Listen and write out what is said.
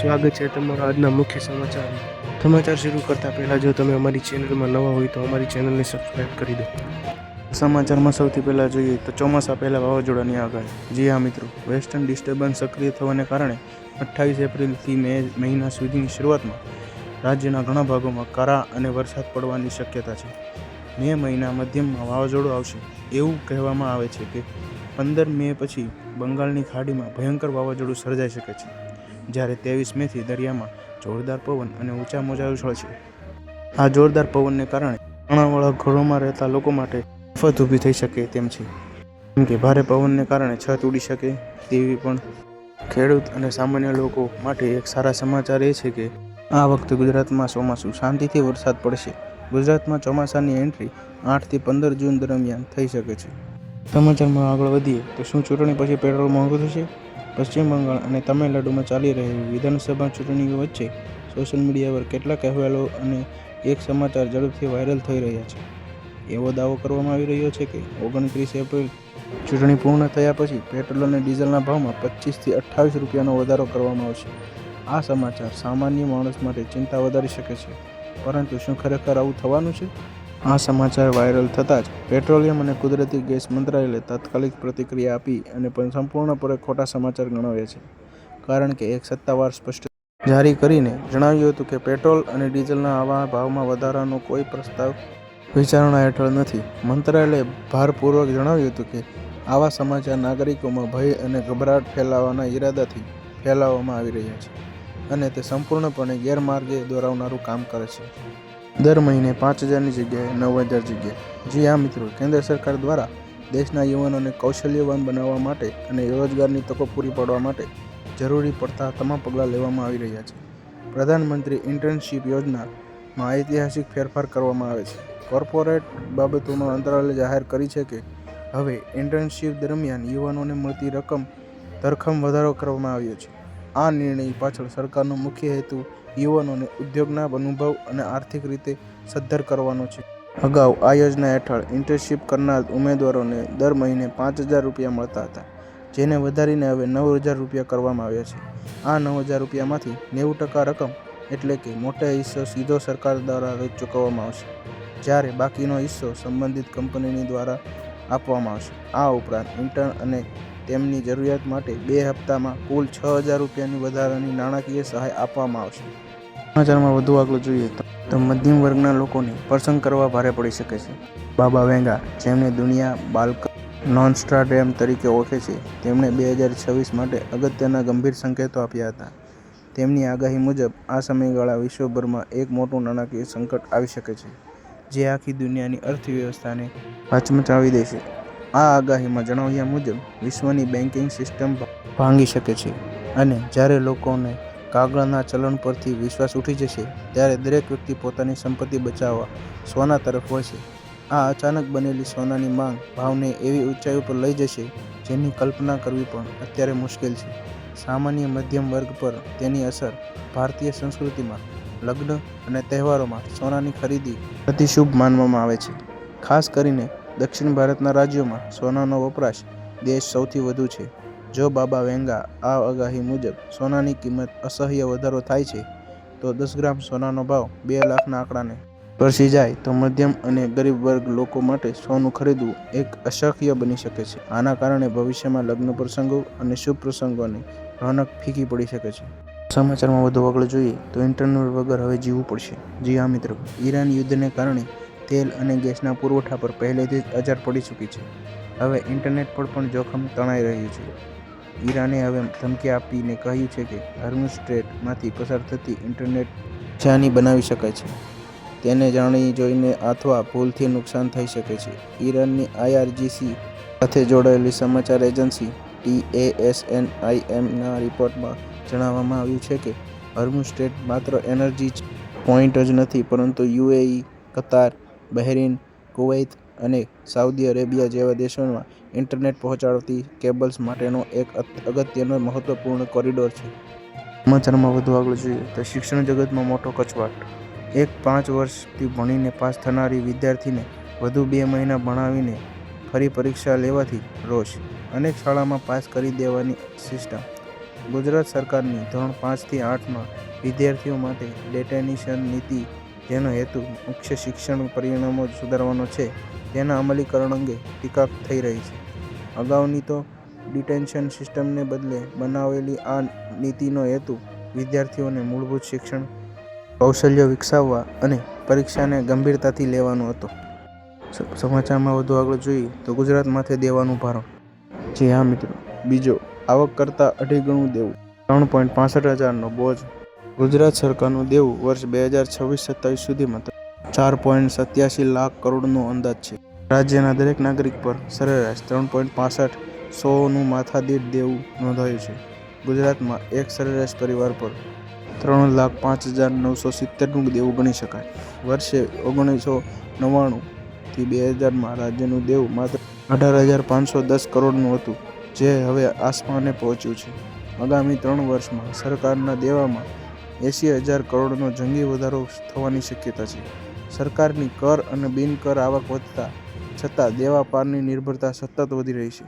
સ્વાગત છે તમારા આજના મુખ્ય સમાચાર શરૂ કરતા પહેલા જો તમે અમારી ચેનલમાં નવા હોય તો અમારી ચેનલને સબસ્ક્રાઇબ કરી દો। સમાચારમાં સૌથી પહેલા જોઈએ તો ચોમાસા પહેલા વાવાઝોડાની આગાહી। જી હા મિત્રો, વેસ્ટર્ન ડિસ્ટર્બન્સ સક્રિય થવાને કારણે 28 એપ્રિલથી મે મહિના સુધીની શરૂઆતમાં રાજ્યના ઘણા ભાગોમાં કરા અને વરસાદ પડવાની શક્યતા છે। મે મહિના મધ્યમાં વાવાઝોડું આવશે એવું કહેવામાં આવે છે કે 15 મે પછી બંગાળની ખાડીમાં ભયંકર વાવાઝોડું સર્જાઈ શકે છે, જ્યારે 23 મેથી દરિયામાં જોરદાર પવન અને ઊંચા મોજા ઉછળશે। આ જોરદાર પવનને કારણે તણાવવાળા ઘરોમાં રહેતા લોકો માટે આફત ઊભી થઈ શકે તેમ છે, કેમ કે ભારે પવનને કારણે છત ઉડી શકે તેવી પણ। ખેડૂત અને સામાન્ય લોકો માટે એક સારા સમાચાર એ છે કે આ વખતે ગુજરાતમાં ચોમાસું શાંતિથી વરસાદ પડશે। ગુજરાતમાં ચોમાસાની એન્ટ્રી 8 થી 15 જૂન દરમિયાન થઈ શકે છે। સમાચારમાં આગળ વધીએ તો શું ચૂંટણી પછી પેટ્રોલ મોંઘું થશે? પશ્ચિમ બંગાળ અને તમિલનાડુમાં ચાલી રહેલી વિધાનસભા ચૂંટણીઓ વચ્ચે સોશિયલ મીડિયા પર કેટલાક અહેવાલો અને એક સમાચાર ઝડપથી વાયરલ થઈ રહ્યા છે। એવો દાવો કરવામાં આવી રહ્યો છે કે 29 એપ્રિલ ચૂંટણી પૂર્ણ થયા પછી પેટ્રોલ અને ડીઝલના ભાવમાં 25 થી 28 રૂપિયાનો વધારો કરવામાં આવશે। આ સમાચાર સામાન્ય માણસ માટે ચિંતા વધારી શકે છે, પરંતુ શું ખરેખર આવું થવાનું છે? આ સમાચાર વાયરલ થતાં જ પેટ્રોલિયમ અને કુદરતી ગેસ મંત્રાલયે તાત્કાલિક પ્રતિક્રિયા આપી અને સંપૂર્ણપણે ખોટા સમાચાર ગણાવ્યા છે, કારણ કે એક સત્તાવાર સ્પષ્ટીકરણ જારી કરીને જણાવ્યું હતું કે પેટ્રોલ અને ડીઝલના આવા ભાવમાં વધારાનો કોઈ પ્રસ્તાવ વિચારણા હેઠળ નથી। મંત્રાલયે ભારપૂર્વક જણાવ્યું હતું કે આવા સમાચાર નાગરિકોમાં ભય અને ગભરાટ ફેલાવવાના ઈરાદાથી ફેલાવવામાં આવી રહ્યા છે અને તે સંપૂર્ણપણે ગેરમાર્ગે દોરાવનારું કામ કરે છે। દર મહિને 5,000ની જગ્યાએ 9,000 જગ્યાએ। જી હા મિત્રો, કેન્દ્ર સરકાર દ્વારા દેશના યુવાનોને કૌશલ્યવાન બનાવવા માટે અને રોજગારની તકો પૂરી પાડવા માટે જરૂરી પડતા તમામ પગલાં લેવામાં આવી રહ્યા છે। પ્રધાનમંત્રી ઇન્ટર્નશીપ યોજનામાં ઐતિહાસિક ફેરફાર કરવામાં આવે છે। કોર્પોરેટ બાબતોના મંત્રાલયે જાહેર કરી છે કે હવે ઇન્ટર્નશીપ દરમિયાન યુવાનોને મળતી રકમ ધરખમ વધારો કરવામાં આવ્યો છે। આ નિર્ણય પાછળ સરકારનો મુખ્ય હેતુ યુવાનોને ઉદ્યોગના અનુભવ અને આર્થિક રીતે સદ્ધર કરવાનો છે। અગાઉ આ યોજના હેઠળ ઇન્ટર્નશીપ કરનાર ઉમેદવારોને દર મહિને 5,000 રૂપિયા મળતા હતા, જેને વધારીને હવે 9,000 રૂપિયા કરવામાં આવ્યા છે। આ 9,000 રૂપિયામાંથી 90% રકમ એટલે કે મોટો હિસ્સો સીધો સરકાર દ્વારા ચૂકવવામાં આવશે, જ્યારે બાકીનો હિસ્સો સંબંધિત કંપનીની દ્વારા આપવામાં આવશે। આ ઉપરાંત ઇન્ટર્ન અને તેમની જરૂરિયાત માટે 2 હપ્તામાં કુલ 6,000 રૂપિયાની વધારાની નાણાકીય સહાય આપવામાં આવશે। સમાચારમાં વધુ આગળ જોઈએ તો મધ્યમ વર્ગના લોકોને પ્રસંગ કરવા ભારે પડી શકે છે। બાબા વેંગા, જેમને દુનિયા બાલક નોસ્ટ્રાડેમ તરીકે ઓળખે છે, તેમણે 2026 માટે અગત્યના ગંભીર સંકેતો આપ્યા હતા। તેમની આગાહી મુજબ આ સમયગાળા વિશ્વભરમાં એક મોટું નાણાકીય સંકટ આવી શકે છે, જે આખી દુનિયાની અર્થવ્યવસ્થાને હચમચાવી દેશે। આ આગાહીમાં જણાવ્યા મુજબ વિશ્વની બેન્કિંગ સિસ્ટમ ભાંગી શકે છે અને જ્યારે લોકોને કાગળના ચલણ પરથી વિશ્વાસ ઉઠી જશે, ત્યારે દરેક વ્યક્તિ પોતાની સંપત્તિ બચાવવા સોના તરફ વળશે। આ અચાનક બનેલી સોનાની માંગ ભાવને એવી ઊંચાઈ પર લઈ જશે જેની કલ્પના કરવી પણ અત્યારે મુશ્કેલ છે। સામાન્ય મધ્યમ વર્ગ પર તેની અસર ભારતીય સંસ્કૃતિમાં લગ્ન અને તહેવારોમાં સોનાની ખરીદી અતિ શુભ માનવામાં આવે છે, ખાસ કરીને દક્ષિણ ભારતના રાજ્યોમાં સોનાનો વપરાશ દેશ સૌથી વધુ છે। જો બાબા વેંગા આ આગાહી મુજબ સોનાની કિંમત અસહ્ય વધારો થાય છે, તો 10 ગ્રામ સોનાનો ભાવ 2 લાખના આંકડાને સ્પર્શી જાય તો મધ્યમ અને ગરીબ વર્ગ લોકો માટે સોનું ખરીદવું એક અશક્ય બની શકે છે। આના કારણે ભવિષ્યમાં લગ્ન પ્રસંગો અને શુભ પ્રસંગોની રોનક ફીકી પડી શકે છે। સમાચારમાં વધુ આગળ જોઈએ તો ઇન્ટરનેટ વગર હવે જીવવું પડશે। જી હા મિત્રો, ઈરાન યુદ્ધને કારણે તેલ અને ગેસના પુરવઠા પર પહેલેથી જ અસર પડી ચૂકી છે। હવે ઇન્ટરનેટ પર પણ જોખમ તણાઈ રહ્યું છે। ઈરાને હવે ધમકી આપીને કહ્યું છે કે હોર્મુઝ સ્ટ્રેટમાંથી પસાર થતી ઇન્ટરનેટ નિશાની બનાવી શકાય છે, તેને જાણી જોઈને અથવા ભૂલથી નુકસાન થઈ શકે છે। ઈરાનની IRGC સાથે જોડાયેલી સમાચાર એજન્સી TASNIMના રિપોર્ટમાં જણાવવામાં આવ્યું છે કે હોર્મુઝ સ્ટ્રેટ માત્ર એનર્જી પોઈન્ટ જ નથી, પરંતુ UAE, કતાર, બહરીન, કુવૈત અને સાઉદી અરેબિયા જેવા દેશોમાં ઇન્ટરનેટ પહોંચાડતી કેબલ્સ માટેનો એક અગત્યનો મહત્વપૂર્ણ કોરિડોર છે। સમાચારમાં વધુ આગળ જોઈએ તો શિક્ષણ જગતમાં મોટો કચવાટ। એક 5 વર્ષથી ભણીને પાસ થનારી વિદ્યાર્થીને વધુ 2 મહિના ભણાવીને ફરી પરીક્ષા લેવાથી રોષ। અનેક શાળામાં પાસ કરી દેવાની સિસ્ટમ ગુજરાત સરકારની ધોરણ 5 થી 8માં વિદ્યાર્થીઓ માટે ડેટેનિશન નીતિ, જેનો હેતુ મુખ્ય શિક્ષણ પરિણામો સુધારવાનો છે, તેના અમલીકરણ અંગે ટીકા થઈ રહી છે. અગાઉની તો ડિટેન્શન સિસ્ટમને બદલે બનાવેલી આ નીતિનો હેતુ વિદ્યાર્થીઓને મૂળભૂત શિક્ષણ કૌશલ્ય વિકસાવવા અને પરીક્ષાને ગંભીરતાથી લેવાનો હતો. સમાચારમાં વધુ આગળ જોઈએ તો ગુજરાત માથે દેવાનું ભારણ. જી હા મિત્રો, બીજો આવક કરતાં 2.5 ગણું દેવું, 3.65 હજારનો બોજ. ગુજરાત સરકારનું દેવું વર્ષ 2026-27 સુધીમાં 4.87 લાખ કરોડનો અંદાજ છે. રાજ્યના દરેક નાગરિક પર સરેરાશ 3.65 માથાદીઠ દેવું નોંધાયું છે. ગુજરાતમાં એક સરેરાશ પરિવાર પર 3,05,970નું દેવું ગણી શકાય. વર્ષે 1999 થી 2000માં રાજ્યનું દેવું માત્ર 18,510 કરોડનું હતું, જે હવે આસમાને પહોંચ્યું છે. આગામી 3 વર્ષમાં સરકારના દેવામાં 80,000 કરોડનો જંગી વધારો થવાની શક્યતા છે. સરકારની કર અને બિનકર આવક વધતા છતાં દેવા પારની નિર્ભરતા સતત વધી રહી છે.